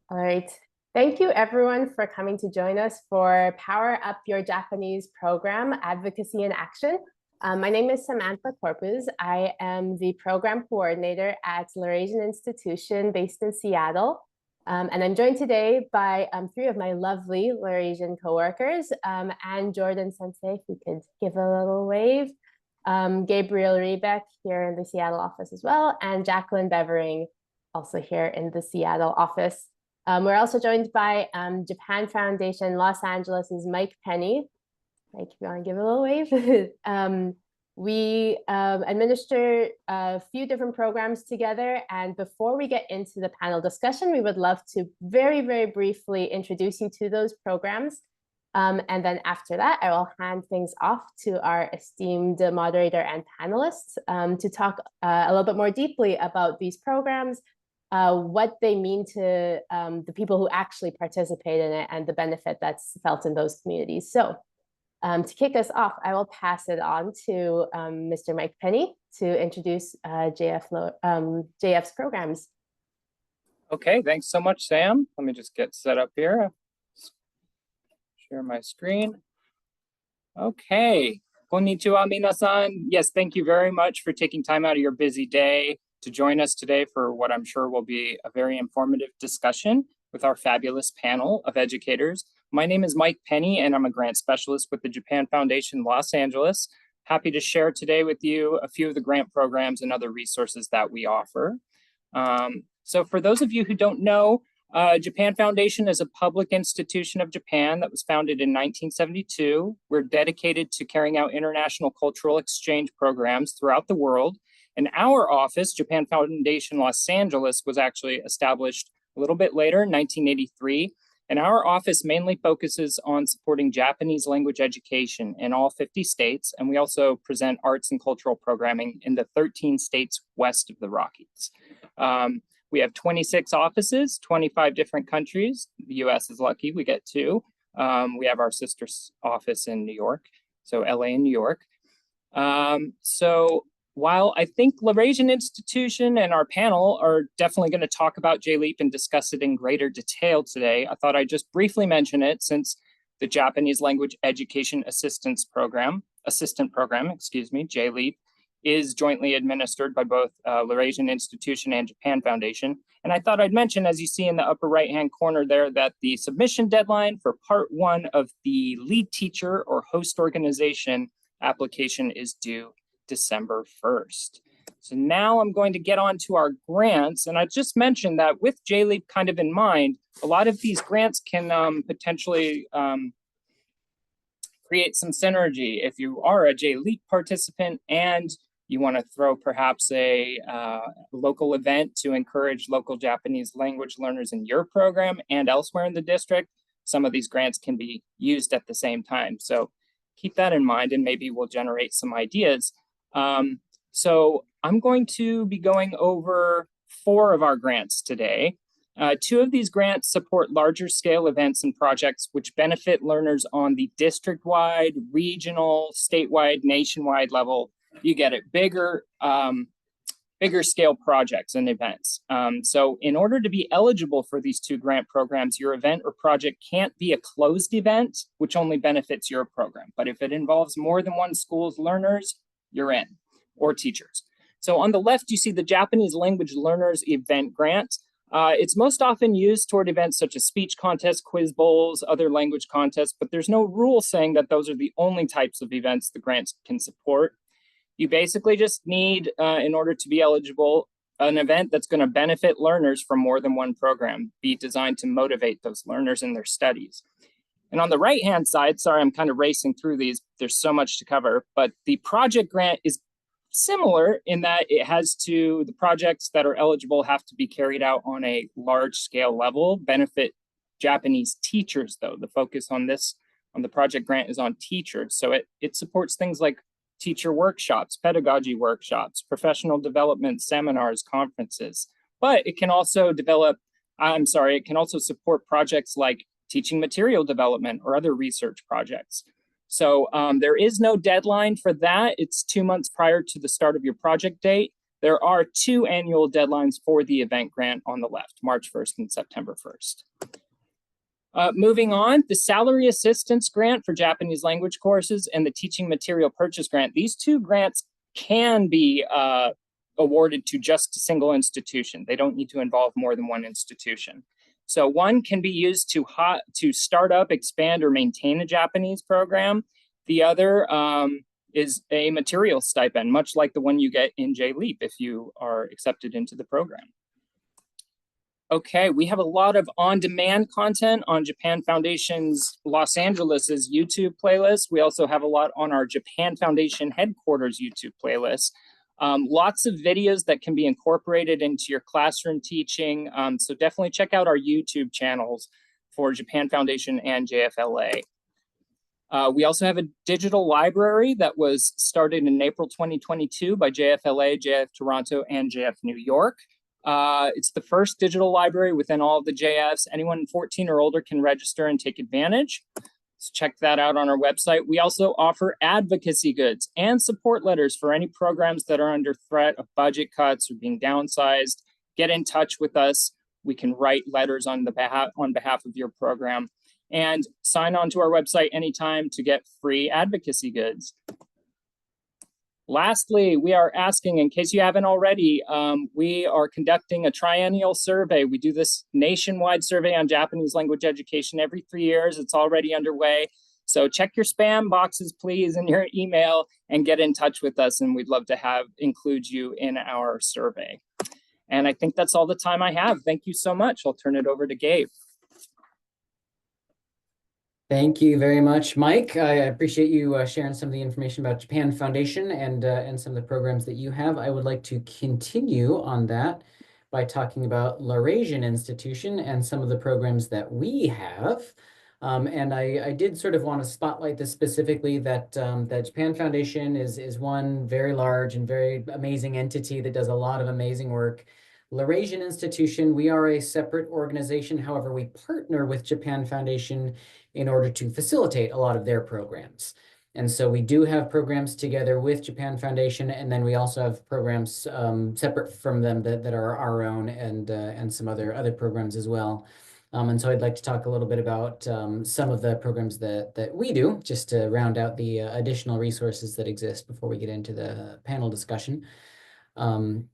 All right. Thank you everyone for coming to join us for Power Up Your Japanese program, Advocacy in Action. My name is Samantha Corpus. I am the program coordinator at Laurasian Institution based in Seattle. And I'm joined today by three of my lovely Laurasian coworkers, and Jordan Sensei, if you could give a little wave. Gabriel Rebeck here in the Seattle office as well, and Jacqueline Bevering also here in the Seattle office. We're also joined by Japan Foundation Los Angeles' Mike Penny. Mike, if you want to give a little wave. We administer a few different programs together. And before we get into the panel discussion, we would love to very, very briefly introduce you to those programs. And then after that, I will hand things off to our esteemed moderator and panelists to talk a little bit more deeply about these programs, what they mean to the people who actually participate in it and the benefit that's felt in those communities. So to kick us off, I will pass it on to Mr. Mike Penny to introduce JF's programs. Okay, thanks so much, Sam. Let me just get set up here. Share my screen. Okay, konnichiwa minasan. Yes, thank you very much for taking time out of your busy day to join us today for what I'm sure will be a very informative discussion with our fabulous panel of educators. My name is Mike Penny, and I'm a grant specialist with the Japan Foundation Los Angeles. Happy to share today with you a few of the grant programs and other resources that we offer. So for those of you who don't know, Japan Foundation is a public institution of Japan that was founded in 1972. We're dedicated to carrying out international cultural exchange programs throughout the world. And our office, Japan Foundation Los Angeles, was actually established a little bit later in 1983. And our office mainly focuses on supporting Japanese language education in all 50 states. And we also present arts and cultural programming in the 13 states west of the Rockies. We have 26 offices, 25 different countries. The US is lucky, we get 2. We have our sister office in New York, so LA and New York. So while I think Laurasian Institution and our panel are definitely going to talk about JLEAP and discuss it in greater detail today, I thought I'd just briefly mention it since the Japanese Language Education Assistant Program, JLEAP, is jointly administered by both Laurasian Institution and Japan Foundation. And I thought I'd mention, as you see in the upper right-hand corner there, that the submission deadline for part 1 of the lead teacher or host organization application is due December 1st. So now I'm going to get on to our grants. And I just mentioned that with JLEAP kind of in mind, a lot of these grants can potentially create some synergy. If you are a JLEAP participant and you want to throw perhaps a local event to encourage local Japanese language learners in your program and elsewhere in the district, some of these grants can be used at the same time. So keep that in mind and maybe we'll generate some ideas. So I'm going to be going over 4 of our grants today. 2 of these grants support larger scale events and projects which benefit learners on the district-wide, regional, statewide, nationwide level. You get it, bigger scale projects and events. So in order to be eligible for these 2 grant programs, your event or project can't be a closed event, which only benefits your program. But if it involves more than one school's learners, you're in, or teachers. So on the left, you see the Japanese Language Learners Event Grant. It's most often used toward events such as speech contests, quiz bowls, other language contests, but there's no rule saying that those are the only types of events the grants can support. You basically just need, in order to be eligible, an event that's going to benefit learners from more than one program, be designed to motivate those learners in their studies. And on the right-hand side, sorry, I'm kind of racing through these. There's so much to cover, but the project grant is similar in that the projects that are eligible have to be carried out on a large scale level, benefit Japanese teachers though. The focus on the project grant is on teachers. So it supports things like teacher workshops, pedagogy workshops, professional development seminars, conferences, but it can also support projects like teaching material development or other research projects. So there is no deadline for that. It's 2 months prior to the start of your project date. There are 2 annual deadlines for the event grant on the left, March 1st and September 1st. Moving on, the Salary Assistance Grant for Japanese language courses and the Teaching Material Purchase Grant. These 2 grants can be awarded to just a single institution. They don't need to involve more than one institution. So one can be used to start up, expand, or maintain a Japanese program. The other is a material stipend, much like the one you get in JLEAP if you are accepted into the program. Okay, we have a lot of on-demand content on Japan Foundation's Los Angeles's YouTube playlist. We also have a lot on our Japan Foundation headquarters YouTube playlist. Lots of videos that can be incorporated into your classroom teaching. So definitely check out our YouTube channels for Japan Foundation and JFLA. We also have a digital library that was started in April 2022 by JFLA, JF Toronto, and JF New York. It's the first digital library within all of the JFs. Anyone 14 or older can register and take advantage. So check that out on our website. We also offer advocacy goods and support letters for any programs that are under threat of budget cuts or being downsized. Get in touch with us. We can write letters on behalf of your program. And sign on to our website anytime to get free advocacy goods. Lastly, we are asking, in case you haven't already, we are conducting a triennial survey. We do this nationwide survey on Japanese language education every 3 years. It's already underway. So check your spam boxes, please, in your email and get in touch with us. And we'd love to include you in our survey. And I think that's all the time I have. Thank you so much. I'll turn it over to Gabe. Thank you very much, Mike. I appreciate you sharing some of the information about Japan Foundation and some of the programs that you have. I would like to continue on that by talking about Laurasian Institution and some of the programs that we have. And I did sort of want to spotlight this specifically, that Japan Foundation is one very large and very amazing entity that does a lot of amazing work. Laurasian Institution, we are a separate organization. However, we partner with Japan Foundation in order to facilitate a lot of their programs. And so we do have programs together with Japan Foundation, and then we also have programs separate from them that are our own, and some other programs as well. And so I'd like to talk a little bit about some of the programs that we do, just to round out the additional resources that exist before we get into the panel discussion.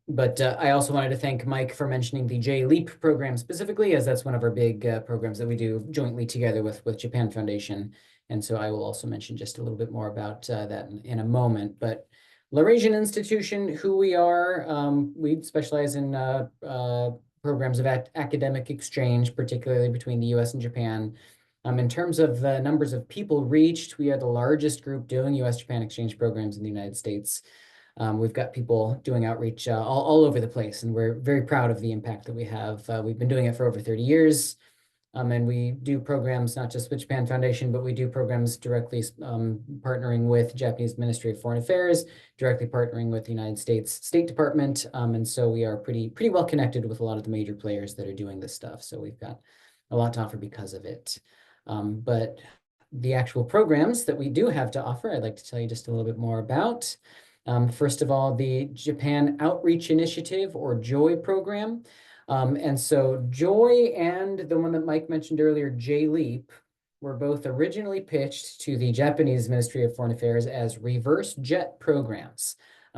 But I also wanted to thank Mike for mentioning the JLEAP program specifically, as that's one of our big programs that we do jointly together with Japan Foundation. And so I will also mention just a little bit more about that in a moment. But Laurasian Institution, who we are, we specialize in programs of academic exchange, particularly between the US and Japan. In terms of the numbers of people reached, we are the largest group doing US-Japan exchange programs in the United States. We've got people doing outreach all over the place, and we're very proud of the impact that we have. We've been doing it for over 30 years, and we do programs not just with Japan Foundation, but we do programs directly partnering with Japanese Ministry of Foreign Affairs, directly partnering with the United States State Department, and so we are pretty well connected with a lot of the major players that are doing this stuff. So we've got a lot to offer because of it. But the actual programs that we do have to offer, I'd like to tell you just a little bit more about. First of all, the Japan Outreach Initiative, or JOY program. And so JOY and the one that Mike mentioned earlier, JLEAP, were both originally pitched to the Japanese Ministry of Foreign Affairs as reverse jet programs.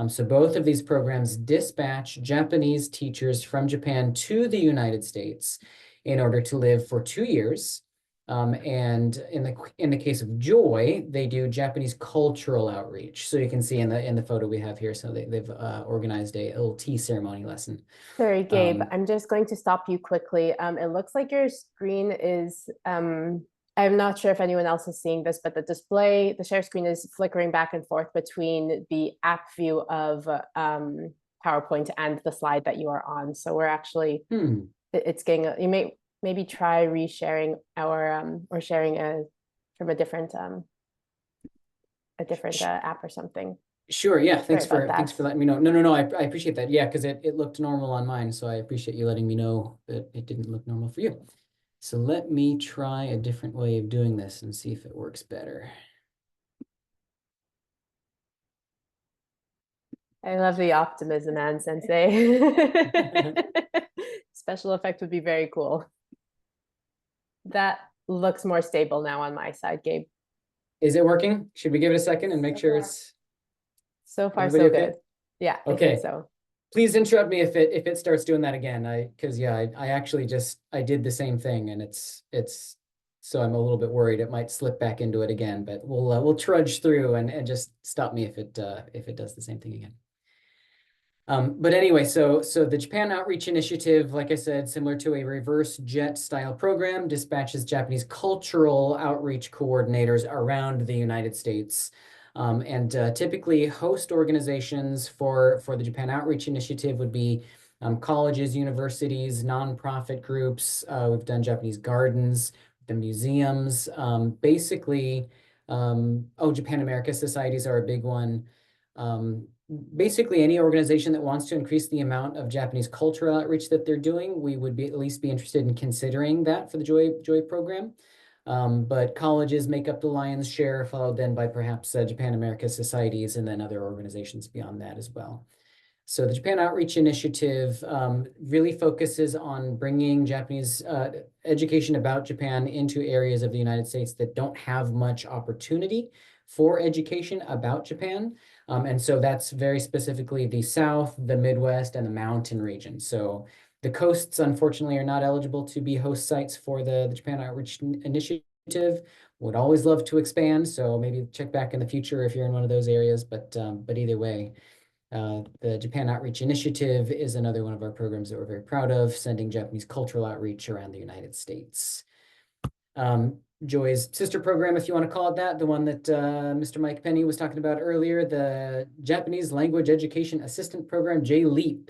So both of these programs dispatch Japanese teachers from Japan to the United States in order to live for 2 years. And in the case of JOY, they do Japanese cultural outreach. So you can see in the photo we have here, so they've organized a little tea ceremony lesson. Sorry, Gabe, I'm just going to stop you quickly. It looks like your screen is, I'm not sure if anyone else is seeing this, but the share screen is flickering back and forth between the app view of PowerPoint and the slide that you are on. So we're actually, it's getting, you may maybe try resharing our or sharing from a different app or something. Sure. Yeah. Thanks for letting me know. No. I appreciate that. Yeah, because it looked normal on mine, so I appreciate you letting me know that it didn't look normal for you. So let me try a different way of doing this and see if it works better. I love the optimism, Anne Sensei. Special effect would be very cool. That looks more stable now on my side, Gabe. Is it working? Should we give it a second and make sure it's so far everybody so okay? good. Yeah, I Okay. think so. Please interrupt me if it starts doing that again. Because I actually I did the same thing, and it's so I'm a little bit worried it might slip back into it again. But we'll trudge through and just stop me if it does the same thing again. But anyway, so the Japan Outreach Initiative, like I said, similar to a reverse jet style program, dispatches Japanese cultural outreach coordinators around the United States. And typically host organizations for the Japan Outreach Initiative would be colleges, universities, nonprofit groups. We've done Japanese gardens, the museums, basically, Japan America societies are a big one. Basically any organization that wants to increase the amount of Japanese cultural outreach that they're doing, we would at least be interested in considering that for the Joy program. But colleges make up the lion's share, followed then by perhaps Japan America societies and then other organizations beyond that as well. So the Japan Outreach Initiative really focuses on bringing Japanese education about Japan into areas of the United States that don't have much opportunity for education about Japan. And so that's very specifically the South, the Midwest, and the mountain region. So the coasts, unfortunately, are not eligible to be host sites for the Japan Outreach Initiative. Would always love to expand, so maybe check back in the future if you're in one of those areas. But either way, the Japan Outreach Initiative is another one of our programs that we're very proud of, sending Japanese cultural outreach around the United States. Joy's sister program, if you want to call it that, the one that Mr. Mike Penny was talking about earlier, the Japanese Language Education Assistant Program, JLEAP.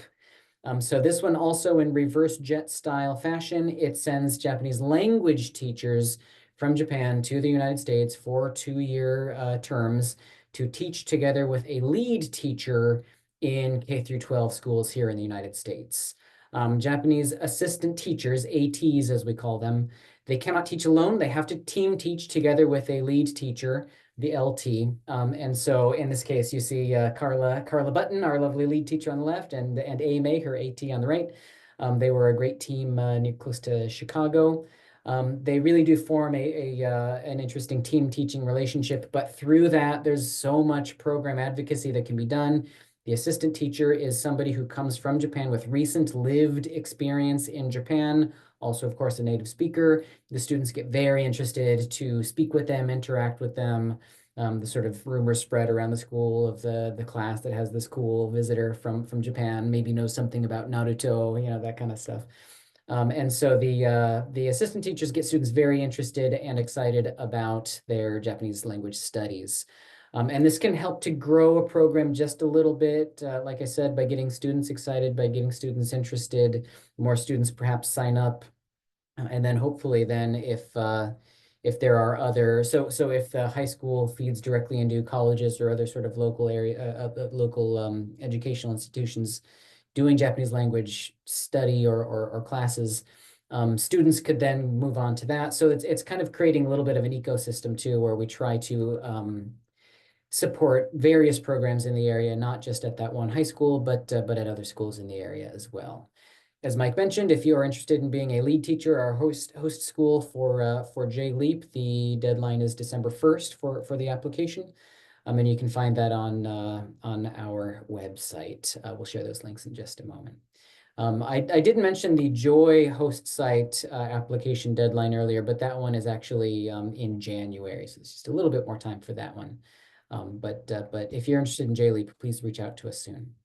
So this one also in reverse jet style fashion, it sends Japanese language teachers from Japan to the United States for 2-year terms to teach together with a lead teacher in K through 12 schools here in the United States. Japanese assistant teachers, ATs as we call them, they cannot teach alone. They have to team teach together with a lead teacher, the LT. And so in this case, you see Carla Button, our lovely lead teacher on the left, and May, her AT on the right. They were a great team close to Chicago. They really do form an interesting team teaching relationship, but through that, there's so much program advocacy that can be done. The assistant teacher is somebody who comes from Japan with recent lived experience in Japan, also, of course, a native speaker. The students get very interested to speak with them, interact with them. The sort of rumor spread around the school of the class that has this cool visitor from Japan, maybe knows something about Naruto, that kind of stuff. And so the assistant teachers get students very interested and excited about their Japanese language studies. And this can help to grow a program just a little bit, like I said, by getting students excited, by getting students interested, more students perhaps sign up. And then hopefully then if there are other, so if the high school feeds directly into colleges or other sort of local area, local educational institutions doing Japanese language study or classes, students could then move on to that. So it's kind of creating a little bit of an ecosystem too, where we try to support various programs in the area, not just at that one high school, but at other schools in the area as well. As Mike mentioned, if you are interested in being a lead teacher or host school for JLEAP, the deadline is December 1st for the application. And you can find that on our website. We'll share those links in just a moment. I didn't mention the Joy host site application deadline earlier, but that one is actually in January, so it's just a little bit more time for that one. But if you're interested in JLEAP, please reach out to us soon.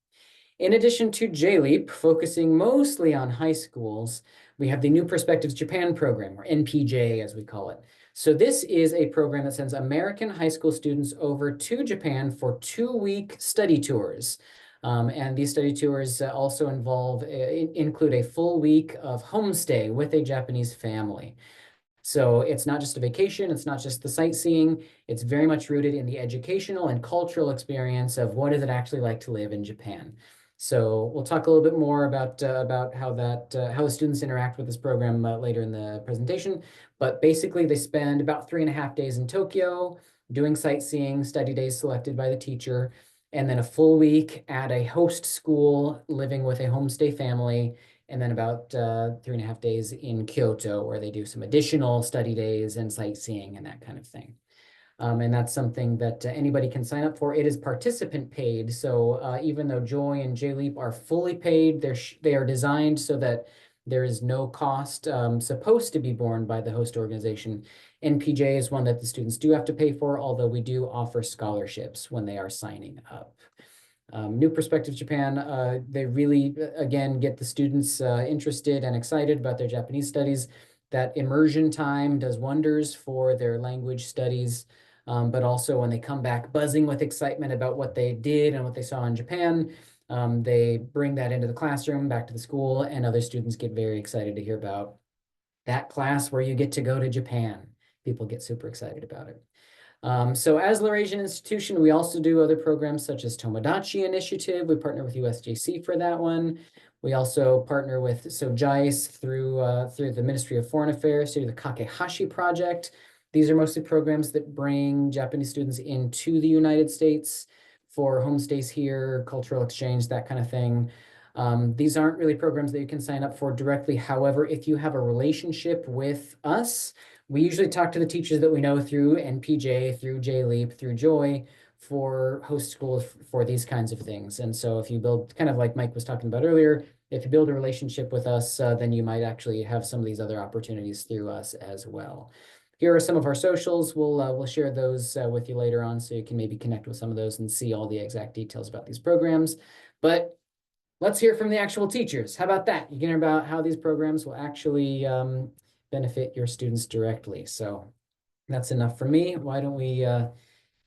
In addition to JLEAP, focusing mostly on high schools, we have the New Perspectives Japan program, or NPJ as we call it. So this is a program that sends American high school students over to Japan for 2-week study tours. And these study tours also include a full week of homestay with a Japanese family. So it's not just a vacation, it's not just the sightseeing, it's very much rooted in the educational and cultural experience of what is it actually like to live in Japan. So we'll talk a little bit more about how the students interact with this program later in the presentation. But basically, they spend about 3.5 days in Tokyo doing sightseeing, study days selected by the teacher. and then a full week at a host school living with a homestay family, and then about 3.5 days in Kyoto, where they do some additional study days and sightseeing and that kind of thing. And that's something that anybody can sign up for. It is participant paid, so even though Joy and JLEAP are fully paid, they are designed so that there is no cost supposed to be borne by the host organization. NPJ is one that the students do have to pay for, although we do offer scholarships when they are signing up. New Perspectives Japan, they really, again, get the students interested and excited about their Japanese studies. That immersion time does wonders for their language studies, but also when they come back buzzing with excitement about what they did and what they saw in Japan, they bring that into the classroom, back to the school, and other students get very excited to hear about that class where you get to go to Japan. People get super excited about it. So as Laurasian Institution, we also do other programs such as Tomodachi Initiative. We partner with USJC for that one. We also partner with JICE through the Ministry of Foreign Affairs, through the Kakehashi Project. These are mostly programs that bring Japanese students into the United States for homestays here, cultural exchange, that kind of thing. These aren't really programs that you can sign up for directly. However, if you have a relationship with us, we usually talk to the teachers that we know through NPJ, through JLEAP, through Joy for host schools for these kinds of things. And so if you build, kind of like Mike was talking about earlier, if you build a relationship with us, then you might actually have some of these other opportunities through us as well. Here are some of our socials. We'll share those with you later on, so you can maybe connect with some of those and see all the exact details about these programs. But let's hear from the actual teachers. How about that? You can hear about how these programs will actually benefit your students directly. So that's enough for me. Why don't we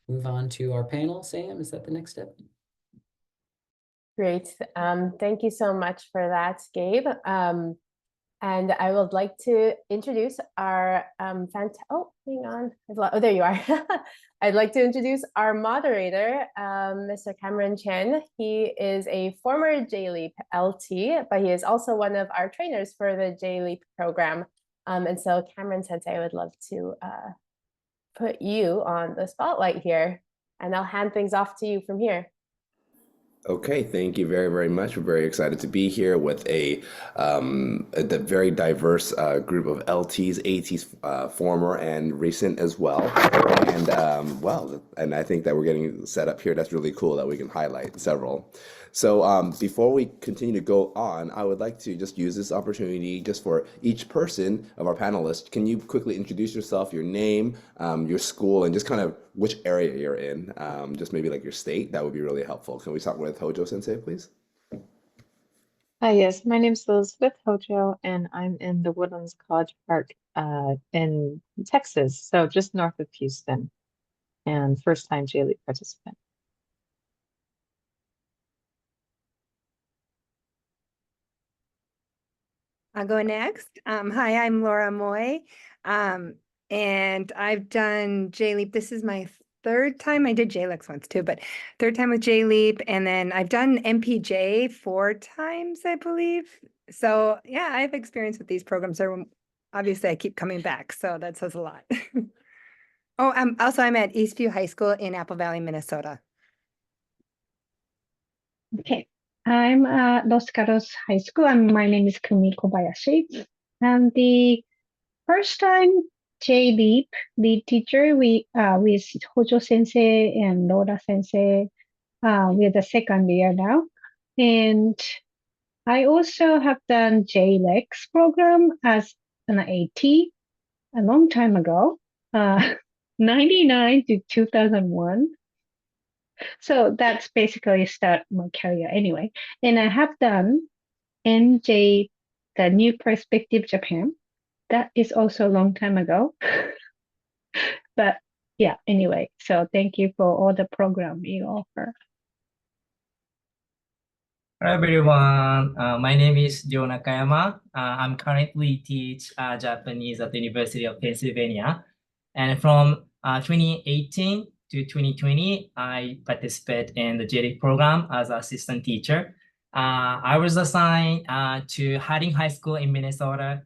move on to our panel? Sam, is that the next step? Great. Thank you so much for that, Gabe. And I would like to introduce our oh, hang on. Oh, there you are. I'd like to introduce our moderator, Mr. Cameron Chien. He is a former JLEAP LT, but he is also one of our trainers for the JLEAP program. And so Cameron Sensei, I would love to put you on the spotlight here, and I'll hand things off to you from here. Okay, thank you very, very much. We're very excited to be here with a very diverse group of LTs, ATs, former and recent as well. And and I think that we're getting set up here. That's really cool that we can highlight several. So before we continue to go on, I would like to just use this opportunity just for each person of our panelists. Can you quickly introduce yourself, your name, your school, and just kind of which area you're in, just maybe like your state? That would be really helpful. Can we start with Hojo Sensei, please? Yes, my name is Elizabeth Hojo, and I'm in the Woodlands College Park in Texas, so just north of Houston, and first-time JLEAP participant. I'll go next. Hi, I'm Laura Moy, and I've done JLEAP. This is my third time. I did JLEX once too, but third time with JLEAP, and then I've done MPJ 4 times, I believe. So yeah, I have experience with these programs. Obviously, I keep coming back, so that says a lot. Oh, I'm at Eastview High School in Apple Valley, Minnesota. Okay, I'm at Los Gatos High School, and my name is Kumi Kobayashi. And the first time JLEAP lead teacher with Hojo Sensei and Laura Sensei. We're the second year now. And I also have done JLEX program as an AT a long time ago, 99 to 2001. So that's basically start my career anyway. And I have done NJ, the New Perspective Japan. That is also a long time ago. But yeah, anyway, so thank you for all the program you offer. Hello everyone, my name is Ryo Nakayama. I'm currently teach Japanese at the University of Pennsylvania. And from 2018 to 2020, I participate in the JLEAP program as an assistant teacher. I was assigned to Harding High School in Minnesota,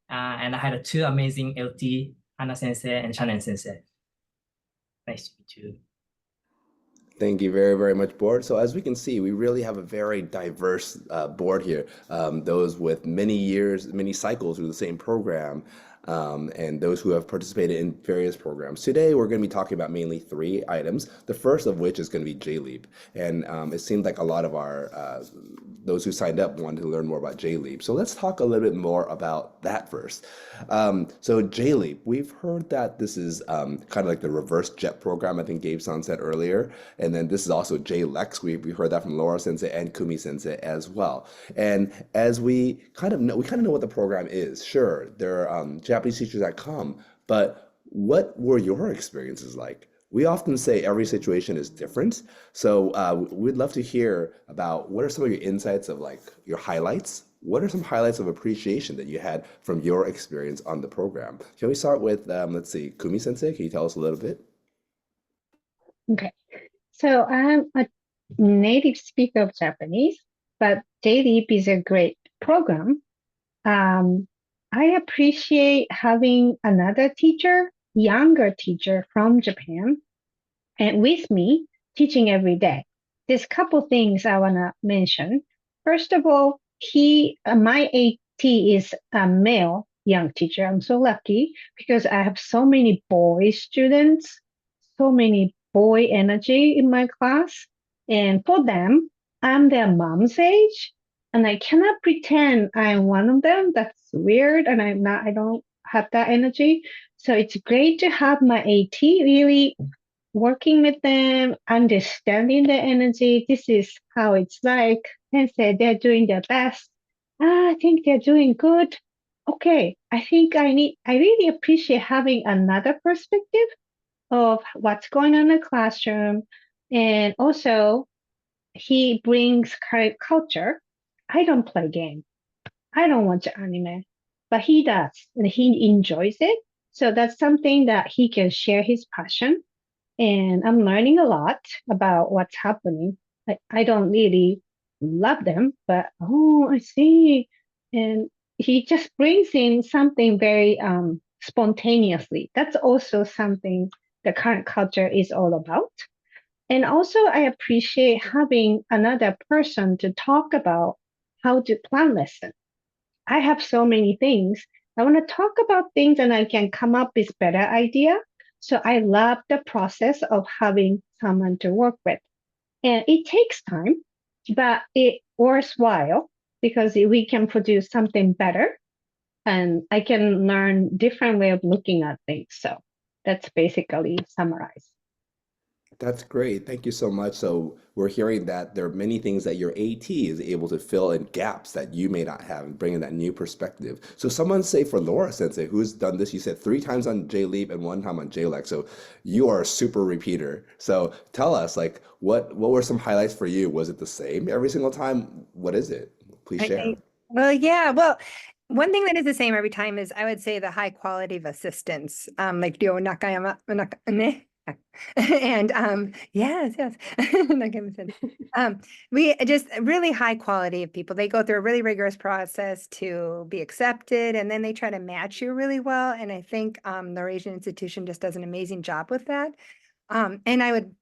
and I had 2 amazing LT, Hana Sensei and Shannon Sensei. Nice to meet you. Thank you very, very much, board. So as we can see, we really have a very diverse board here. Those with many years, many cycles through the same program, and those who have participated in various programs. Today, we're going to be talking about mainly 3 items. The first of which is going to be JLEAP. And it seemed like a lot of our those who signed up wanted to learn more about JLEAP. So let's talk a little bit more about that first. So JLEAP, we've heard that this is kind of like the reverse JET program, I think Gabe-san said earlier. And then this is also JLEX. We heard that from Laura Sensei and Kumi Sensei as well. And as we kind of know what the program is. Sure, there are Japanese teachers that come, but what were your experiences like? We often say every situation is different. So we'd love to hear about what are some of your insights of like your highlights. What are some highlights of appreciation that you had from your experience on the program? Can we start with, let's see, Kumi Sensei, can you tell us a little bit? Okay, so I'm a native speaker of Japanese, but JLEAP is a great program. I appreciate having another teacher, younger teacher from Japan, and with me teaching every day. There's a couple things I want to mention. First of all, my AT is a male young teacher. I'm so lucky because I have so many boy students, so many boy energy in my class. And for them, I'm their mom's age, and I cannot pretend I'm one of them. That's weird, and I don't have that energy. So it's great to have my AT really working with them, understanding their energy. This is how it's like. And say they're doing their best. I think they're doing good. Okay, I think I really appreciate having another perspective of what's going on in the classroom. And also, he brings culture. I don't play games. I don't watch anime, but he does, and he enjoys it. So that's something that he can share his passion. And I'm learning a lot about what's happening. I don't really love them, but oh, I see. And he just brings in something very spontaneously. That's also something the current culture is all about. And also, I appreciate having another person to talk about how to plan lesson. I have so many things. I want to talk about things and I can come up with better idea. So I love the process of having someone to work with. And it takes time, but it's worthwhile because we can produce something better and I can learn different way of looking at things. So that's basically summarized. That's great. Thank you so much. So we're hearing that there are many things that your AT is able to fill in gaps that you may not have and bring in that new perspective. So someone say for Laura Sensei, who's done this, you said 3 times on JLEAP and 1 time on JLEX. So you are a super repeater. So tell us, like, what were some highlights for you? Was it the same every single time? What is it? Please share. Well, one thing that is the same every time is I would say the high quality of assistance, like Nakayama, and yes, we just really high quality of people. They go through a really rigorous process to be accepted, and then they try to match you really well. And I think the Laurasian Institution just does an amazing job with that. And I would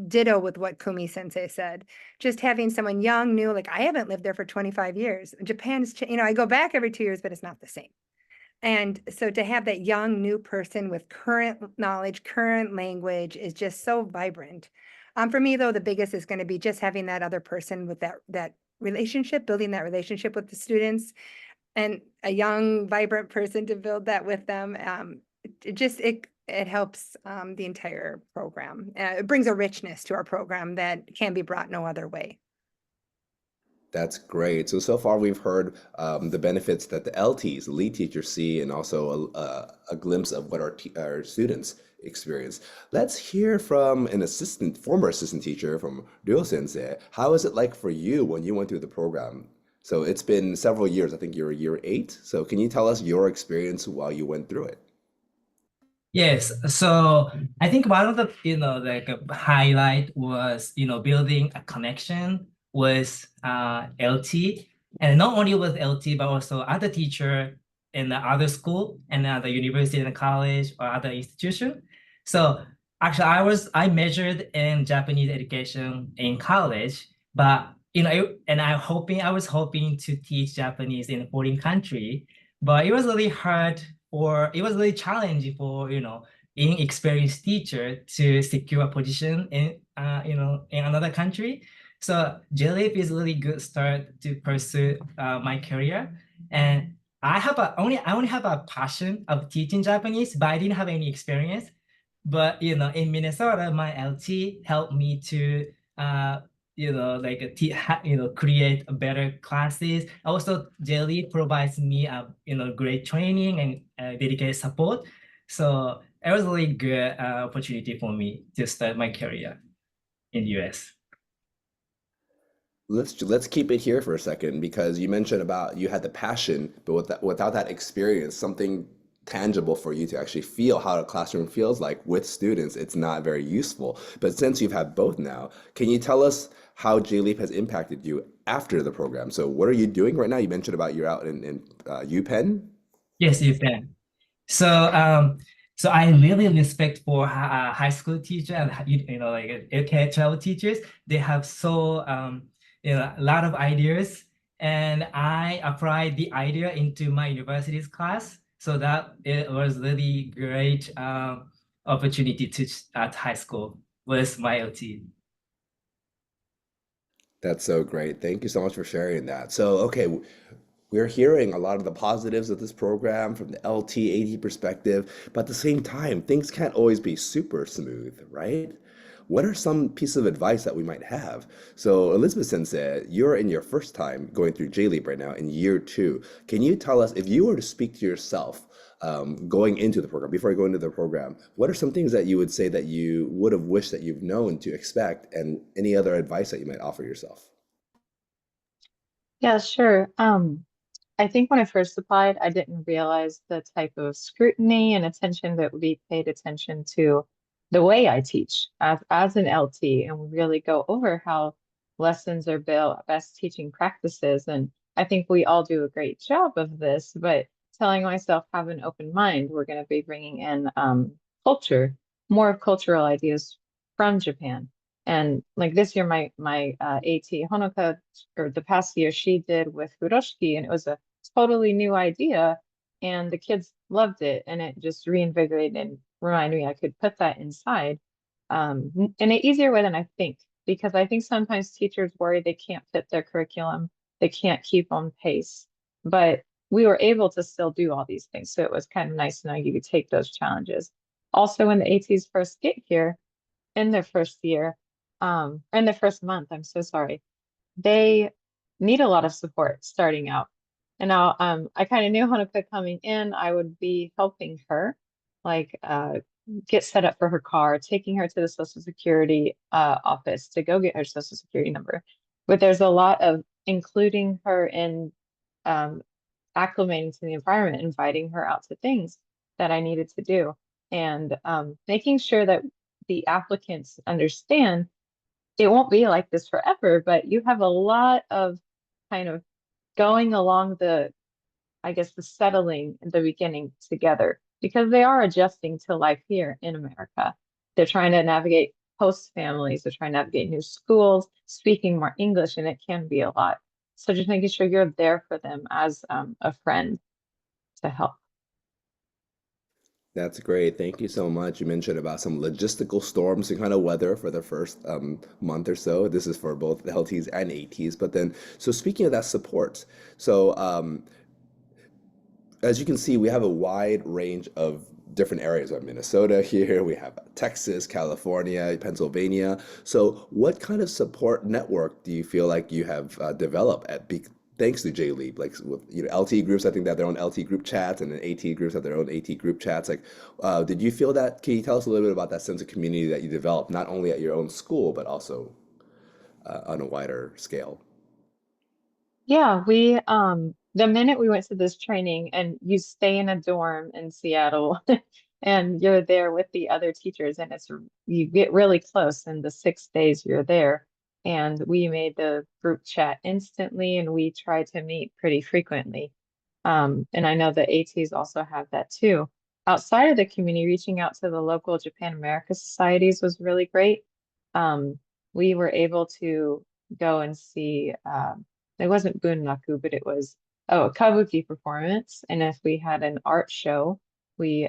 ditto with what Kumi Sensei said. Just having someone young, new, like I haven't lived there for 25 years. Japan's, I go back every 2 years, but it's not the same. And so to have that young new person with current knowledge, current language is just so vibrant. For me, though, the biggest is going to be just having that other person with that relationship, building that relationship with the students, and a young, vibrant person to build that with them. It helps the entire program. It brings a richness to our program that can be brought no other way. That's great. So far we've heard the benefits that the LTs, the lead teachers, see, and also a glimpse of what our students experience. Let's hear from an former assistant teacher from Ryo Sensei. How is it like for you when you went through the program? So it's been several years. I think you're year 8. So can you tell us your experience while you went through it? Yes, so I think one of the highlight was building a connection with LT, and not only with LT but also other teacher in the other school and the university and college or other institution. So Actually, I majored in Japanese education in college, but I was hoping to teach Japanese in a foreign country, but it was really it was really challenging for, inexperienced teacher to secure a position in, in another country. So JLIP is a really good start to pursue my career. And I only have a passion of teaching Japanese, but I didn't have any experience. But in Minnesota, my LT helped me to create a better classes. Also, Jelly provides me great training and dedicated support. So it was a really good opportunity for me to start my career in the US. Let's keep it here for a second because you mentioned about you had the passion, but without that experience, something tangible for you to actually feel how a classroom feels like with students, it's not very useful. But since you've had both now, can you tell us how JLEAP has impacted you after the program? So what are you doing right now? You mentioned about you're out in UPenn. Yes, you can. So I really respect for high school teacher and like K-12 teachers. They have a lot of ideas, and I applied the idea into my university's class. So that it was really great opportunity to teach at high school with my LT. That's so great. Thank you so much for sharing that. So, okay, we're hearing a lot of the positives of this program from the LT, AT perspective, but at the same time, things can't always be super smooth, right? What are some pieces of advice that we might have? So, Elizabeth Sensei, you're in your first time going through JLEAP right now in year 2. Can you tell us, if you were to speak to yourself going into the program, before you go into the program, what are some things that you would say that you would have wished that you've known to expect, and any other advice that you might offer yourself? Yeah, sure. I think when I first applied, I didn't realize the type of scrutiny and attention that would be paid attention to the way I teach as an LT, and we really go over how lessons are built, best teaching practices. And I think we all do a great job of this, but telling myself, have an open mind, we're going to be bringing in culture, more cultural ideas from Japan. And like this year, my AT Honoka, or the past year, she did with Furoshiki, and it was a totally new idea, and the kids loved it, and it just reinvigorated and reminded me I could put that inside in an easier way than I think, because I think sometimes teachers worry they can't fit their curriculum, they can't keep on pace, but we were able to still do all these things, so it was kind of nice to know you could take those challenges. Also, when the ATs first get here in their first year, in their first month, I'm so sorry, they need a lot of support starting out. And now I kind of knew Hanukkah coming in, I would be helping her, like get set up for her car, taking her to the Social Security office to go get her Social Security number. But there's a lot of including her in acclimating to the environment, inviting her out to things that I needed to do, and making sure that the applicants understand it won't be like this forever, but you have a lot of kind of going along the, I guess, the settling in the beginning together, because they are adjusting to life here in America. They're trying to navigate host families, they're trying to navigate new schools, speaking more English, and it can be a lot. So just making sure you're there for them as a friend to help. That's great. Thank you so much. You mentioned about some logistical storms to kind of weather for the first month or so. This is for both LTs and ATs. But then, so speaking of that support, so as you can see, we have a wide range of different areas. We have Minnesota here, we have Texas, California, Pennsylvania. So what kind of support network do you feel like you have developed thanks to JLEAP? Like with LT groups, I think they have their own LT group chats, and then AT groups have their own AT group chats. Like, did you feel that? Can you tell us a little bit about that sense of community that you developed, not only at your own school, but also on a wider scale? Yeah, we the minute we went to this training, and you stay in a dorm in Seattle and you're there with the other teachers, and you get really close in the 6 days you're there. And we made the group chat instantly, and we try to meet pretty frequently. And I know the ATs also have that too. outside of the community, reaching out to the local Japan America societies was really great. We were able to go and see, it wasn't bunraku, but it was, a kabuki performance. And if we had an art show, we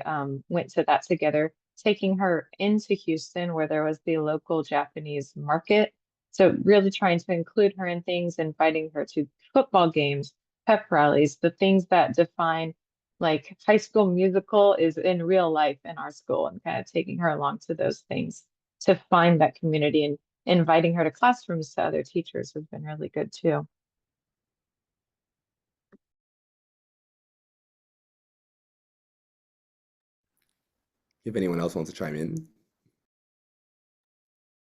went to that together, taking her into Houston where there was the local Japanese market. So really trying to include her in things, inviting her to football games, pep rallies, the things that define like High School Musical is in real life in our school, and kind of taking her along to those things to find that community, and inviting her to classrooms to other teachers has been really good too. If anyone else wants to chime in.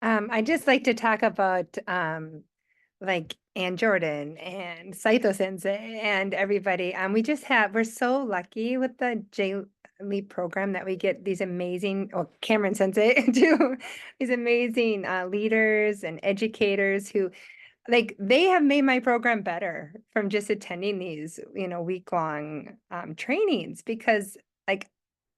I just like to talk about like Ann Jordan and Saito Sensei and everybody. We're so lucky with the J-Leap program that we get these amazing, or Cameron Sensei too, these amazing leaders and educators who, like, they have made my program better from just attending these, week-long trainings, because like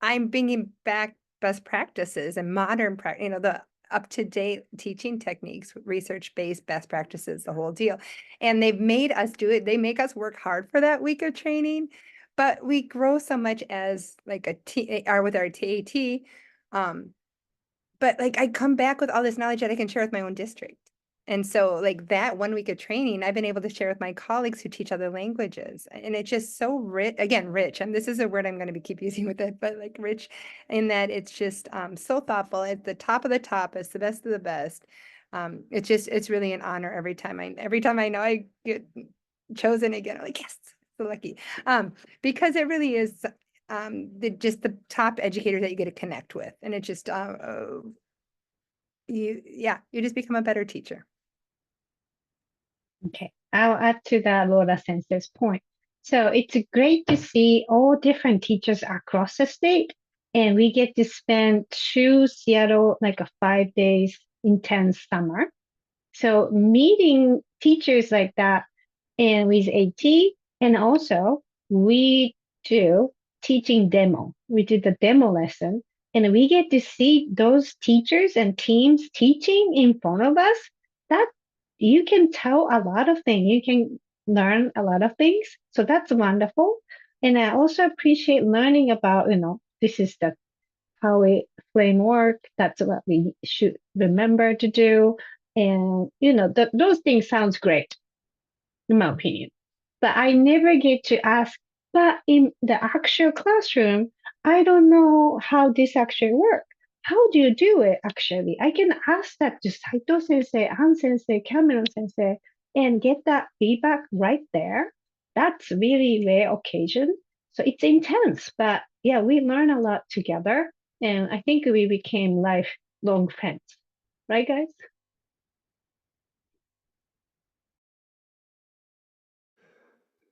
I'm bringing back best practices and modern practice, the up-to-date teaching techniques, research-based best practices, the whole deal. And they've made us do it. They make us work hard for that week of training, but we grow so much as like with our TAT. But like I come back with all this knowledge that I can share with my own district. And so like that 1 week of training, I've been able to share with my colleagues who teach other languages. And it's just so rich, again, rich. And this is a word I'm going to keep using with it, but like rich in that it's just so thoughtful. It's the top of the top. It's the best of the best. It's really an honor every time I know I get chosen again. I'm like, yes, so lucky. Because it really is just the top educators that you get to connect with. And it just, you just become a better teacher. Okay, I'll add to that Laura Sensei's point. So it's great to see all different teachers across the state, and we get to spend through Seattle like a 5 days intense summer. So meeting teachers like that and with AT, and also we do teaching demo. We did the demo lesson, and we get to see those teachers and teams teaching in front of us. That you can tell a lot of things. You can learn a lot of things. So that's wonderful. And I also appreciate learning about, this is the how we framework. That's what we should remember to do. And, those things sounds great, in my opinion. But I never get to ask, but in the actual classroom, I don't know how this actually works. How do you do it, actually? I can ask that to Saito Sensei, An Sensei, Cameron Sensei, and get that feedback right there. That's really rare occasion. So it's intense, but yeah, we learn a lot together. And I think we became lifelong friends. Right, guys?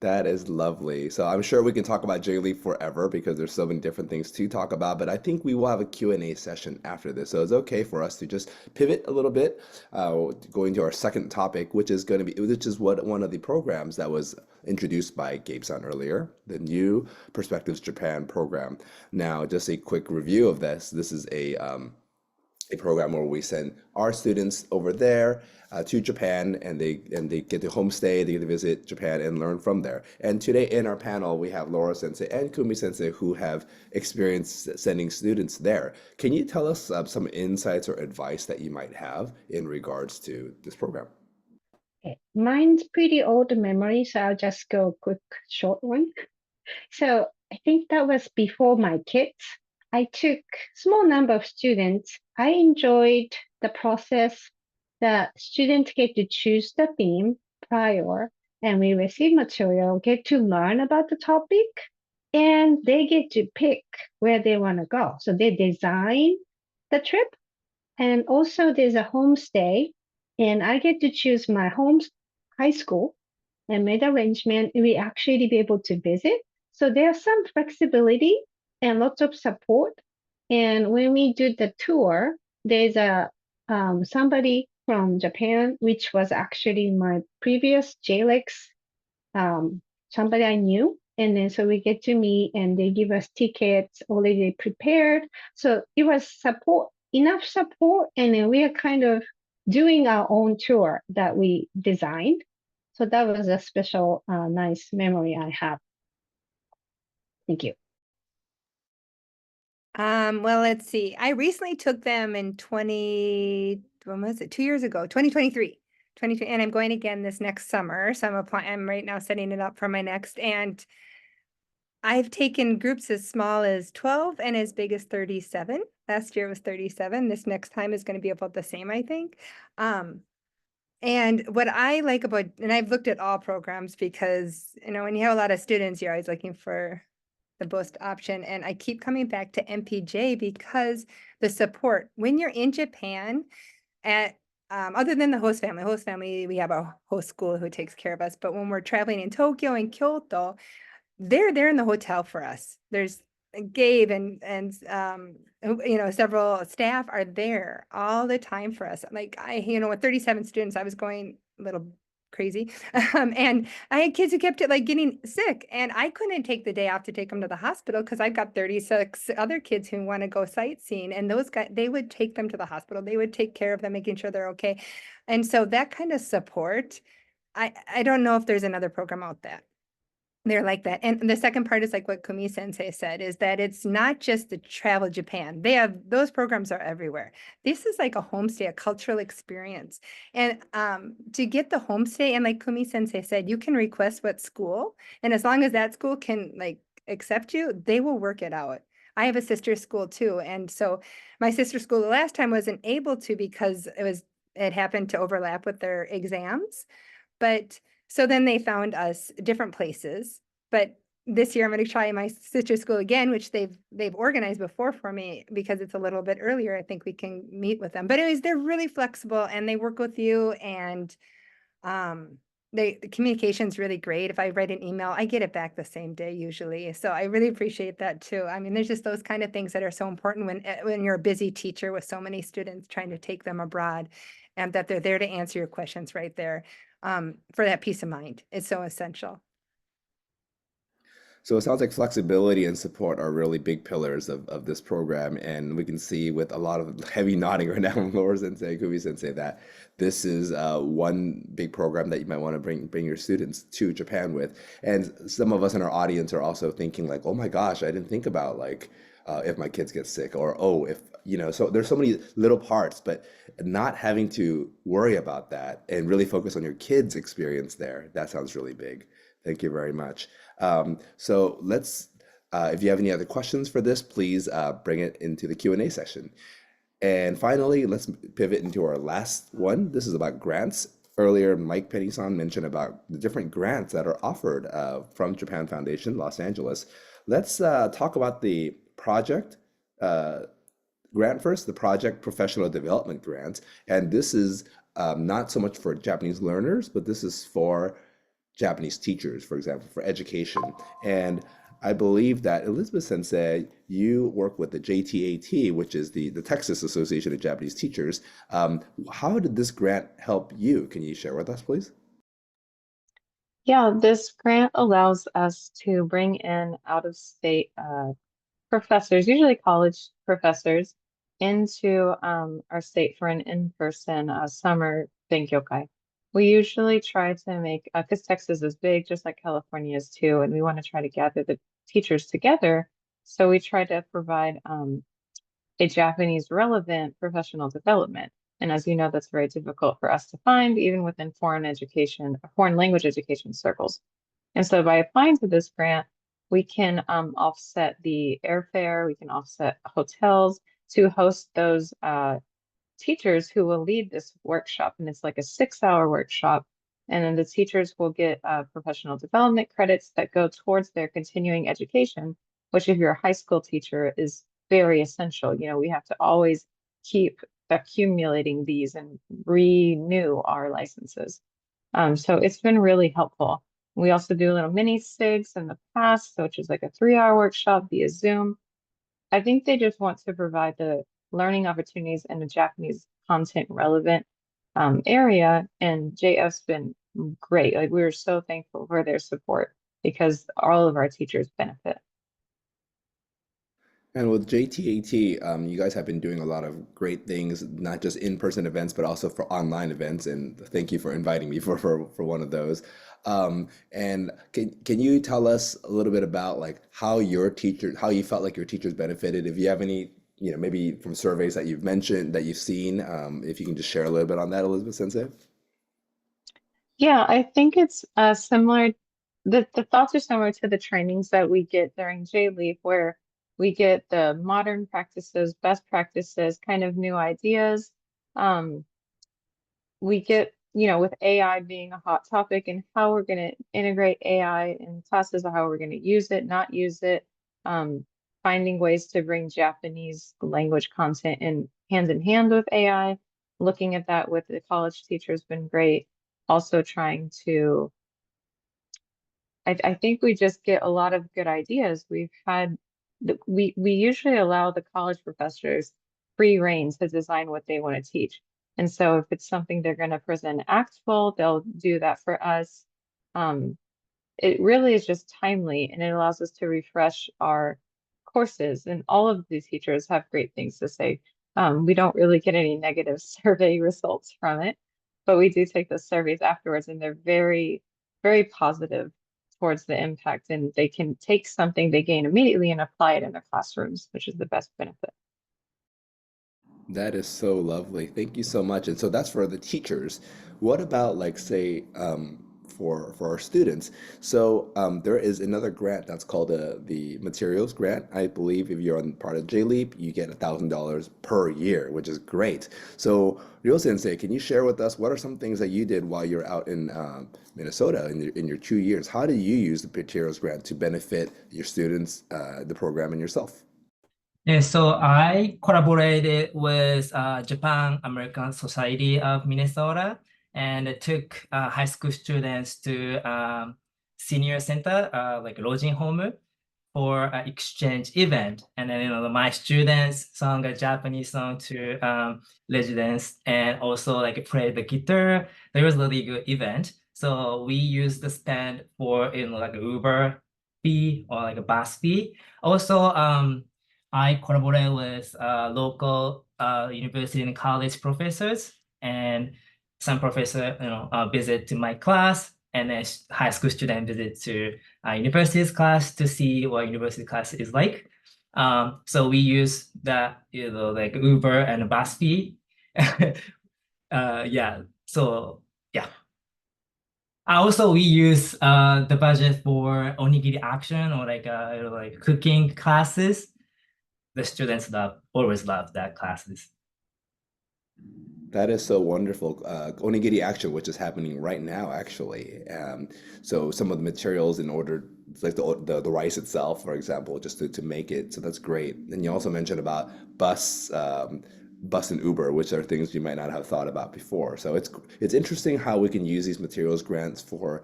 That is lovely. So I'm sure we can talk about J-Leap forever because there's so many different things to talk about, but I think we will have a Q&A session after this. So it's okay for us to just pivot a little bit, going to our second topic, which is one of the programs that was introduced by Gabe-san earlier, the new Perspectives Japan program. Now, just a quick review of this. This is a program where we send our students over there to Japan, and they get to homestay, they get to visit Japan and learn from there. And today in our panel, we have Laura Sensei and Kumi Sensei who have experienced sending students there. Can you tell us some insights or advice that you might have in regards to this program? Okay. Mine's pretty old memory, so I'll just go quick, short one. So I think that was before my kids. I took small number of students. I enjoyed the process that students get to choose the theme prior, and we receive material, get to learn about the topic, and they get to pick where they want to go. So they design the trip, and also there's a homestay, and I get to choose my home high school and made arrangement. We actually be able to visit. So there's some flexibility and lots of support. And when we do the tour, there's a somebody from Japan, which was actually my previous JLEX, somebody I knew. And then so we get to meet and they give us tickets already prepared. So it was enough support. And then we are kind of doing our own tour that we designed. So that was a special, nice memory I have. Thank you. Well, let's see. I recently took them in when was it? 2 years ago, 2023. And I'm going again this next summer. So I'm right now setting it up for my next. And I've taken groups as small as 12 and as big as 37. Last year it was 37. This next time is going to be about the same, I think. And what I like about, and I've looked at all programs because, when you have a lot of students, you're always looking for the best option. And I keep coming back to MPJ because the support when you're in Japan other than the host family, we have a host school who takes care of us. But when we're traveling in Tokyo and Kyoto, they're there in the hotel for us. There's Gabe and several staff are there all the time for us. Like with 37 students, I was going a little crazy. And I had kids who kept getting sick and I couldn't take the day off to take them to the hospital because I've got 36 other kids who want to go sightseeing, and those guys, they would take them to the hospital. They would take care of them, making sure they're okay. And so that kind of support, I don't know if there's another program out there. They're like that. And the second part is like what Kumi sensei said, is that it's not just the travel Japan. Those programs are everywhere. This is like a homestay, a cultural experience. And to get the homestay, and like Kumi sensei said, you can request what school, and as long as that school can accept you, they will work it out. I have a sister school too. And so my sister school the last time wasn't able to because it happened to overlap with their exams. But so then they found us different places. But this year I'm going to try my sister school again, which they've organized before for me because it's a little bit earlier. I think we can meet with them. But anyways, they're really flexible and they work with you, and the communication's really great. If I write an email, I get it back the same day usually. So I really appreciate that too. I mean, there's just those kind of things that are so important when you're a busy teacher with so many students trying to take them abroad, and that they're there to answer your questions right there. For that peace of mind. It's so essential. So it sounds like flexibility and support are really big pillars of this program. And we can see with a lot of heavy nodding right now from Laura Sensei, Kumi Sensei, that this is one big program that you might want to bring your students to Japan with. And some of us in our audience are also thinking like, oh my gosh, I didn't think about if my kids get sick, or so there's so many little parts, but not having to worry about that and really focus on your kids' experience there. That sounds really big. Thank you very much. So let's, if you have any other questions for this, please bring it into the Q&A session. And finally, let's pivot into our last one. This is about grants. Earlier, Mike Penny-san mentioned about the different grants that are offered from Japan Foundation, Los Angeles. Let's talk about the project grant first, the Project Professional Development Grant. And this is not so much for Japanese learners, but this is for Japanese teachers, for example, for education. And I believe that Elizabeth Sensei, you work with the JTAT, which is the Texas Association of Japanese Teachers. How did this grant help you? Can you share with us, please? Yeah, this grant allows us to bring in out-of-state professors, usually college professors, into our state for an in-person summer Benkyokai. We usually try to make, because Texas is big, just like California is too, and we want to try to gather the teachers together. So we try to provide a Japanese relevant professional development. And as you know, that's very difficult for us to find, even within foreign language education circles. And so by applying to this grant, we can offset the airfare, we can offset hotels to host those teachers who will lead this workshop. And it's like a 6-hour workshop. And then the teachers will get professional development credits that go towards their continuing education, which if you're a high school teacher is very essential. We have to always keep accumulating these and renew our licenses. So it's been really helpful. We also do little mini SIGs in the past, which is like a 3-hour workshop via Zoom. I think they just want to provide the learning opportunities in a Japanese content relevant area, and JF's been great. Like, we were so thankful for their support. because all of our teachers benefit. And with JTAT, you guys have been doing a lot of great things, not just in-person events, but also for online events. And thank you for inviting me for one of those. And can you tell us a little bit about like how your teacher, how you felt like your teachers benefited? If you have any, maybe from surveys that you've mentioned, that you've seen, if you can just share a little bit on that, Elizabeth Sensei. Yeah, I think it's similar. The thoughts are similar to the trainings that we get during JLEAP, where we get the modern practices, best practices, kind of new ideas. We get, with AI being a hot topic and how we're going to integrate AI in classes, or how we're going to use it, not use it, finding ways to bring Japanese language content in hand with AI. Looking at that with the college teacher has been great. Also trying to, I think we just get a lot of good ideas. We usually allow the college professors free rein to design what they want to teach. And so if it's something they're going to present actual, they'll do that for us. It really is just timely, and it allows us to refresh our courses. And all of these teachers have great things to say. We don't really get any negative survey results from it, but we do take those surveys afterwards, and they're very, very positive towards the impact, and they can take something they gain immediately and apply it in their classrooms, which is the best benefit. That is so lovely. Thank you so much. And so that's for the teachers. What about like say for our students? So there is another grant that's called the materials grant. I believe if you're on part of JLEAP, you get $1,000 per year, which is great. So Ryo Sensei, can you share with us what are some things that you did while you're out in Minnesota in your 2 years? How do you use the materials grant to benefit your students, the program, and yourself? Yeah, so I collaborated with Japan American Society of Minnesota, and took high school students to senior center, like lodging home, for an exchange event. And then my students sung a Japanese song to residents, and also like played the guitar. There was a really good event. So we used the spend for like Uber fee or like a bus fee. Also, I collaborate with local university and college professors, and some professor visit to my class, and then high school student visit to university's class to see what university class is like. So we use that like Uber and bus fee. Yeah. So yeah. Also, we use the budget for onigiri action, or like cooking classes. The students always love that classes. That is so wonderful. Onigiri action, which is happening right now, actually. So some of the materials in order, like the rice itself, for example, just to make it. So that's great. And you also mentioned about bus and Uber, which are things you might not have thought about before. So it's interesting how we can use these materials grants for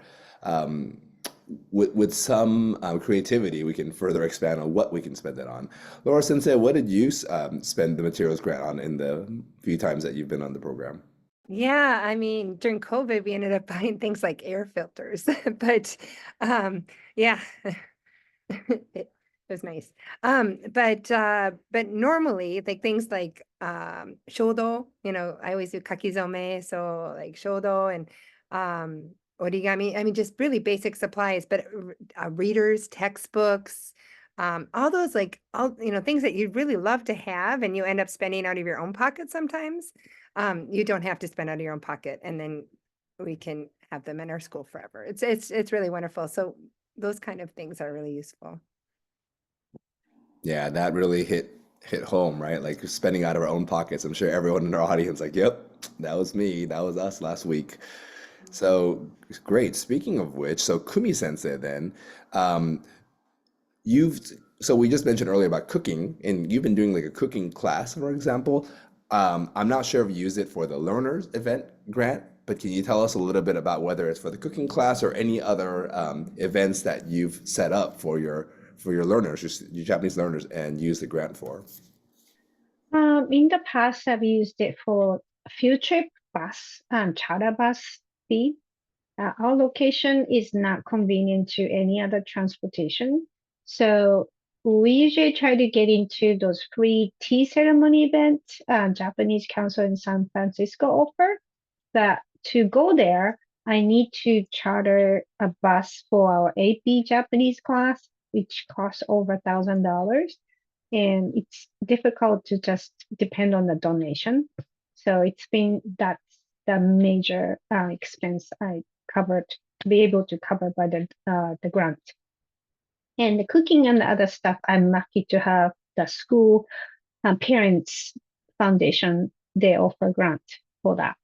with some creativity, we can further expand on what we can spend it on. Laura Sensei, what did you spend the materials grant on in the few times that you've been on the program? Yeah, I mean, during COVID, we ended up buying things like air filters, but yeah, it was nice. But normally, like things like shodo, I always do kakizome, so like shodo and origami. I mean, just really basic supplies, but readers, textbooks, all those things that you'd really love to have, and you end up spending out of your own pocket sometimes. You don't have to spend out of your own pocket, and then we can have them in our school forever. It's really wonderful. So those kind of things are really useful. Yeah, that really hit home, right? Like spending out of our own pockets. I'm sure everyone in our audience, like, yep, that was me, that was us last week. So great. Speaking of which, so Kumi Sensei, then, so we just mentioned earlier about cooking, and you've been doing like a cooking class, for example. I'm not sure if you used it for the learners event grant, but can you tell us a little bit about whether it's for the cooking class or any other events that you've set up for your learners, your Japanese learners, and use the grant for? In the past, I've used it for field trip bus and charter bus fee. our location is not convenient to any other transportation. So we usually try to get into those free tea ceremony events Japanese Council in San Francisco offer. That to go there, I need to charter a bus for our AP Japanese class, which costs over $1,000. And it's difficult to just depend on the donation. So that's the major expense I covered to be able to cover by the grant. And the cooking and the other stuff, I'm lucky to have the school parents foundation. They offer grant for that.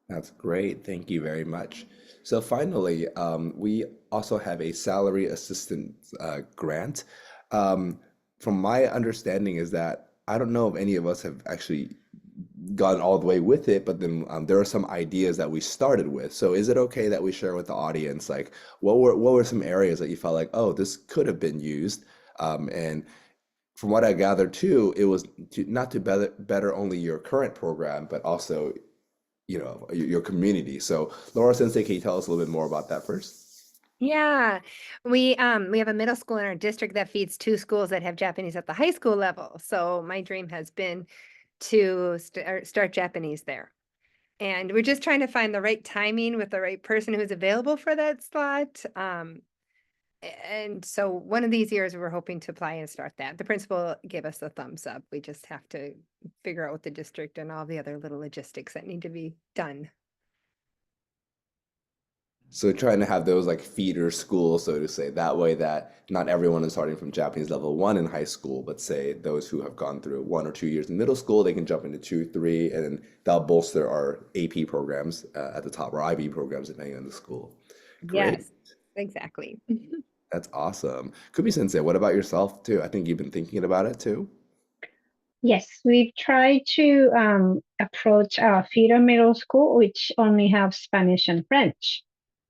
That's great. Thank you very much. So finally, we also have a salary assistance grant. From my understanding is that I don't know if any of us have actually gone all the way with it, but then there are some ideas that we started with. So is it okay that we share with the audience, like what were some areas that you felt like, oh, this could have been used? And from what I gathered too, it was not to better only your current program, but also your community. So Laura Sensei, can you tell us a little bit more about that first? Yeah, we have a middle school in our district that feeds 2 schools that have Japanese at the high school level. So my dream has been to start Japanese there. And we're just trying to find the right timing with the right person who's available for that slot. And so one of these years we're hoping to apply and start that. The principal gave us the thumbs up. We just have to figure out with the district and all the other little logistics that need to be done. So trying to have those like feeder schools, so to say, that way that not everyone is starting from Japanese level 1 in high school, but say those who have gone through 1 or 2 years in middle school, they can jump into 2, 3, and then that'll bolster our AP programs at the top, or IB programs depending on the school. Great. Yes, exactly. That's awesome. Kumi Sensei, what about yourself too? I think you've been thinking about it too. Yes, we've tried to approach our feeder middle school, which only have Spanish and French,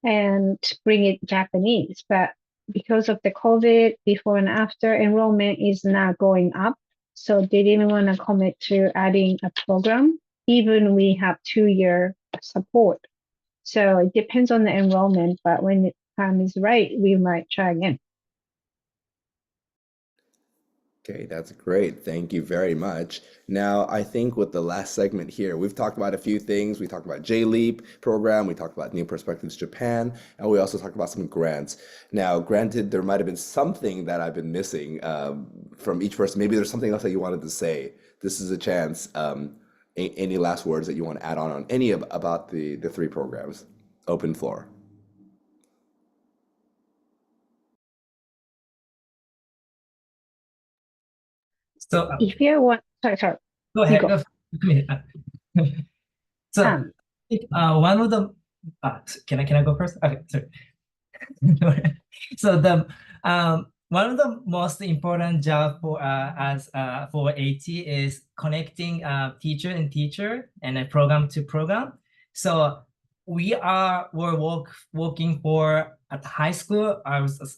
and bring it Japanese. But because of the COVID, before and after, enrollment is now going up. So they didn't want to commit to adding a program, even we have 2-year support. So it depends on the enrollment, but when the time is right, we might try again. Okay, that's great. Thank you very much. Now, I think with the last segment here, we've talked about a few things. We talked about J-Leap program, we talked about New Perspectives Japan, and we also talked about some grants. Now, granted, there might have been something that I've been missing from each person. Maybe there's something else that you wanted to say. This is a chance. Any last words that you want to add on any about the 3 programs? Open floor. So If you want, sorry, go ahead. go. So one of the can I go first? Okay, sorry. So the one of the most important job for for AT is connecting teacher and teacher and a program to program. So we're working for at high school.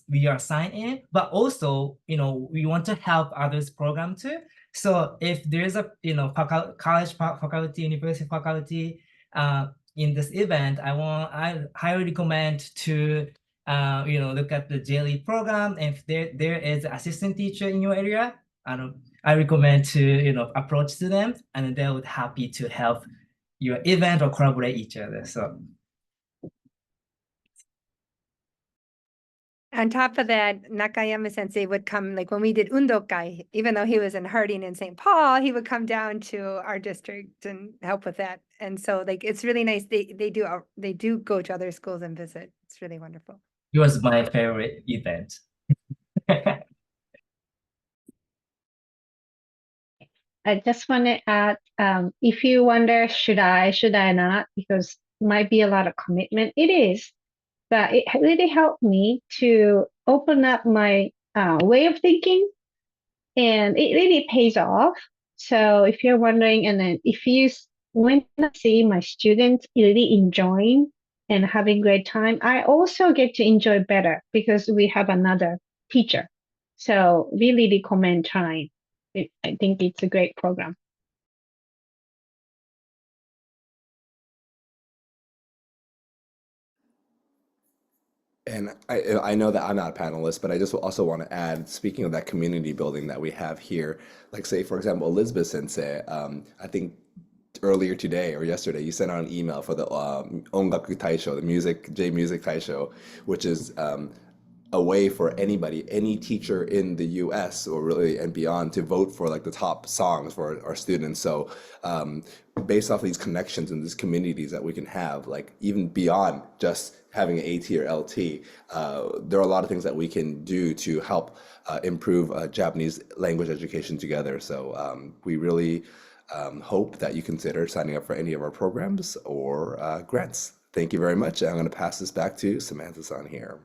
We are signed in, but also we want to help others program too. So if there's a college faculty, university faculty in this event, I highly recommend to look at the J-Leap program. If there is an assistant teacher in your area, I recommend to approach to them, and they would happy to help your event or collaborate each other. So On top of that, Nakayama sensei would come, like when we did Undokai, even though he was in Harding and St. Paul, he would come down to our district and help with that. And so like it's really nice. They do go to other schools and visit. It's really wonderful. it was my favorite event. I just want to add, if you wonder, should I not? Because it might be a lot of commitment. It is, but it really helped me to open up my way of thinking, and it really pays off. So if you're wondering, and then when I see my students really enjoying and having great time, I also get to enjoy better because we have another teacher. So really recommend trying. I think it's a great program. And I know that I'm not a panelist, but I just also want to add, speaking of that community building that we have here, like say, for example, Elizabeth Sensei, I think earlier today or yesterday, you sent out an email for the Ongaku Taisho, the J-Music Taisho, which is a way for anybody, any teacher in the US or really and beyond to vote for like the top songs for our students. So based off of these connections and these communities that we can have, like even beyond just having an AT or LT, there are a lot of things that we can do to help improve Japanese language education together. So we really hope that you consider signing up for any of our programs or grants. Thank you very much. I'm going to pass this back to Samantha-san here.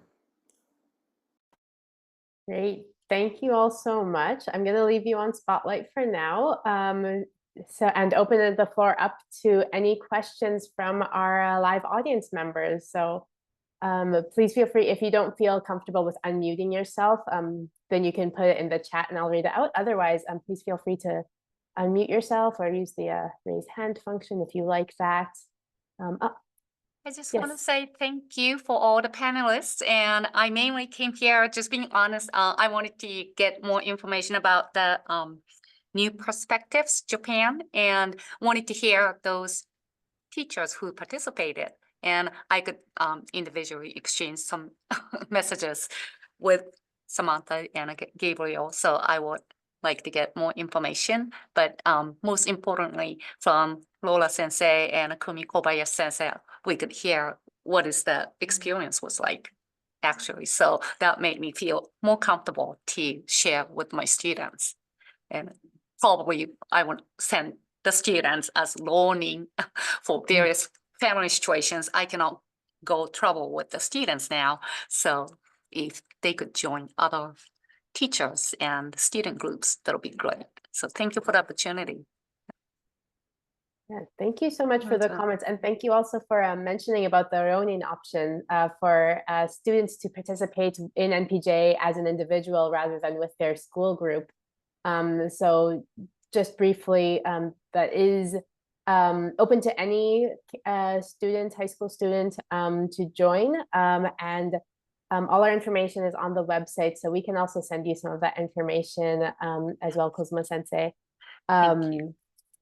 Great. Thank you all so much. I'm going to leave you on spotlight for now. And open the floor up to any questions from our live audience members. So please feel free, if you don't feel comfortable with unmuting yourself, then you can put it in the chat and I'll read it out. Otherwise, please feel free to unmute yourself or use the raise hand function if you like that. I just want to say thank you for all the panelists. And I mainly came here, just being honest, I wanted to get more information about the new perspectives, Japan, and wanted to hear those teachers who participated. And I could individually exchange some messages with Samantha and Gabriel. So I would like to get more information, but most importantly, from Lola Sensei and Kumi Kobayashi Sensei, we could hear what is the experience was like, actually. So that made me feel more comfortable to share with my students. And probably I would send the students as learning for various family situations. I cannot go travel with the students now. So if they could join other teachers and student groups, that'll be great. So thank you for the opportunity. Yeah, thank you so much for the comments. And thank you also for mentioning about the Ronin option for students to participate in NPJ as an individual rather than with their school group. So just briefly, that is open to any student, high school student to join. And all our information is on the website, so we can also send you some of that information as well, Kozuma Sensei.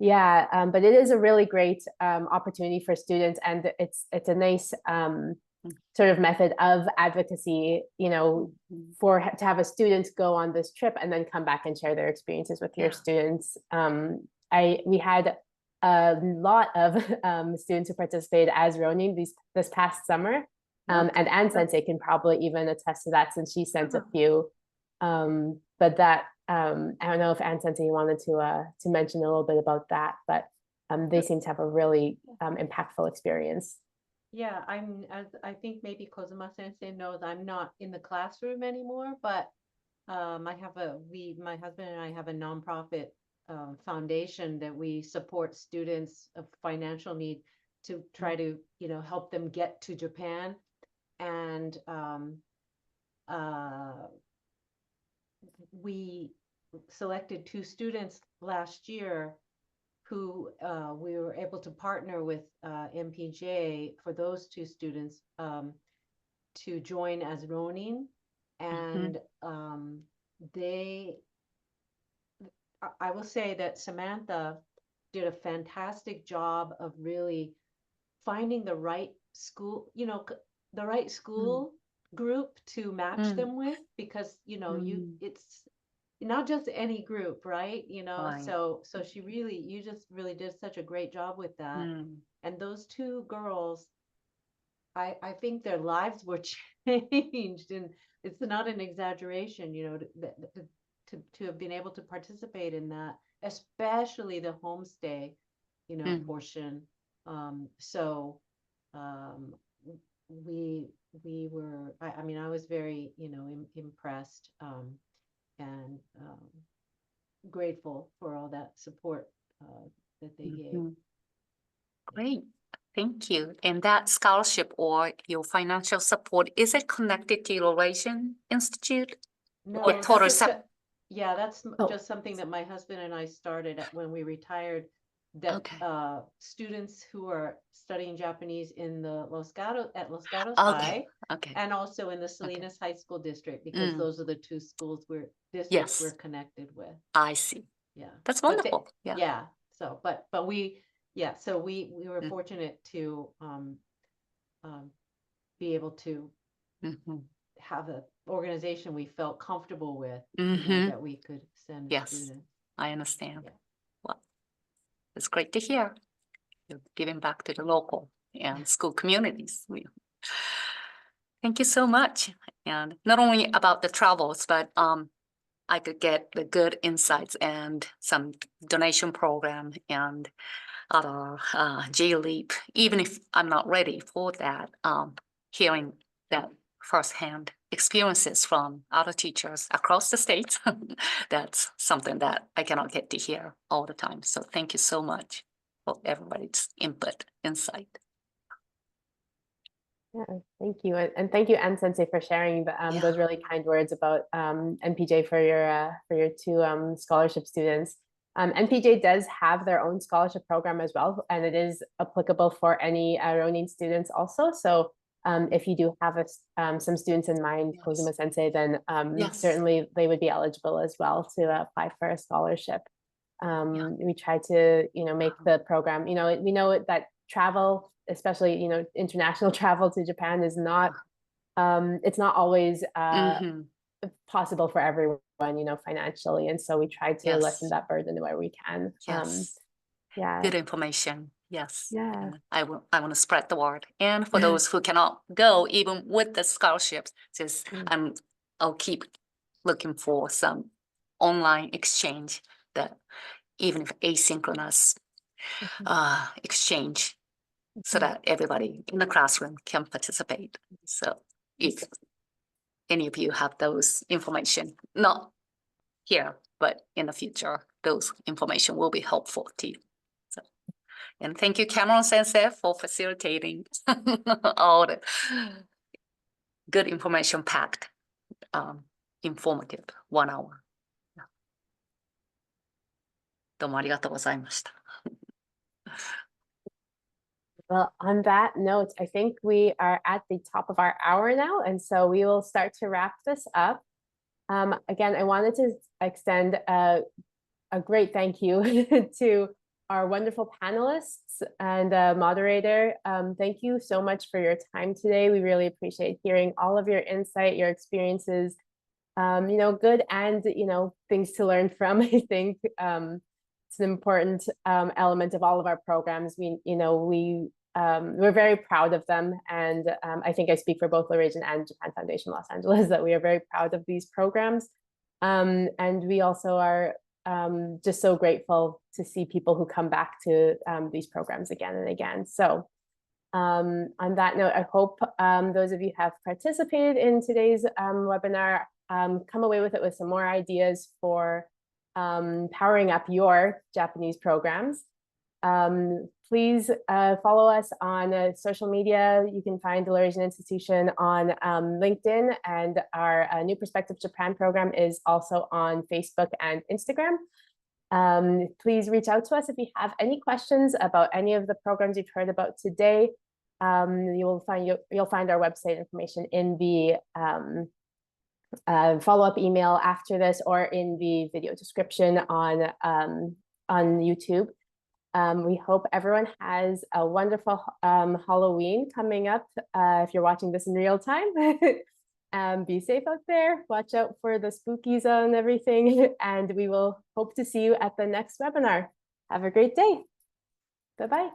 Yeah, but it is a really great opportunity for students, and it's a nice sort of method of advocacy, you know, to have a student go on this trip and then come back and share their experiences with your students. We had a lot of students who participated as Ronin this past summer. And Anne Sensei can probably even attest to that since she sent a few. But that I don't know if Anne Sensei wanted to mention a little bit about that, but they seem to have a really impactful experience. Yeah, I think maybe Kozuma Sensei knows I'm not in the classroom anymore, but my husband and I have a nonprofit foundation that we support students of financial need to try to, you know, help them get to Japan. And we selected 2 students last year who we were able to partner with MPJ for those 2 students to join as Ronin. And I will say that Samantha did a fantastic job of really finding the right school, you know, the right school group to match them with, because, you know, it's not just any group, right? You know, so you just really did such a great job with that. And those 2 girls, I think their lives were changed, and it's not an exaggeration, you know, to have been able to participate in that, especially the homestay, you know, portion. We were, I mean, I was very, you know, impressed and grateful for all that support that they gave. Great, thank you. And that scholarship or your financial support, is it connected to Laurasian Institute? No, or total yeah, that's just something that my husband and I started when we retired, that students who are studying Japanese in the Los Gatos High Okay. And also in the Salinas High School District, because those are the two schools districts we're connected with. I see. Yeah. That's wonderful. Yeah. Yeah. So, but we were fortunate to be able to have an organization we felt comfortable with, that we could send students. I understand. Yeah. Well, it's great to hear. You're giving back to the local and school communities. Thank you so much. And not only about the travels, but I could get the good insights and some donation program and other J-Leap, even if I'm not ready for that, hearing that firsthand experiences from other teachers across the states, that's something that I cannot get to hear all the time. So thank you so much for everybody's input, insight. Yeah, thank you. And thank you, Ann Sensei, for sharing those really kind words about NPJ for your two scholarship students. NPJ does have their own scholarship program as well, and it is applicable for any Ronin students also. So if you do have some students in mind, Kozuma Sensei, then certainly they would be eligible as well to apply for a scholarship. We try to, make the program, we know that travel, especially, international travel to Japan is not, it's not always possible for everyone, financially. And so we try to lessen that burden where we can. Yeah. Good information. Yes. Yeah. I want to spread the word. And for those who cannot go, even with the scholarships, just I'll keep looking for some online exchange, that even if asynchronous exchange, so that everybody in the classroom can participate. So if any of you have those information, not here, but in the future, those information will be helpful to you. So, and thank you, Cameron Sensei, for facilitating all the good information packed, informative 1 hour. どうもありがとうございました。 Well, on that note, I think we are at the top of our hour now, and so we will start to wrap this up. Again, I wanted to extend a great thank you to our wonderful panelists and moderator. Thank you so much for your time today. We really appreciate hearing all of your insight, your experiences, good and, things to learn from. I think it's an important element of all of our programs. We're very proud of them. And I think I speak for both Laurasian and Japan Foundation Los Angeles that we are very proud of these programs. And we also are just so grateful to see people who come back to these programs again and again. So on that note, I hope those of you have participated in today's webinar, come away with it with some more ideas for powering up your Japanese programs. Please follow us on social media. You can find the Laurasian Institution on LinkedIn, and our New Perspective Japan program is also on Facebook and Instagram. Please reach out to us if you have any questions about any of the programs you've heard about today. You'll find our website information in the follow-up email after this, or in the video description on YouTube. We hope everyone has a wonderful Halloween coming up. If you're watching this in real time, be safe out there. Watch out for the spookies and everything. And we will hope to see you at the next webinar. Have a great day. Bye-bye.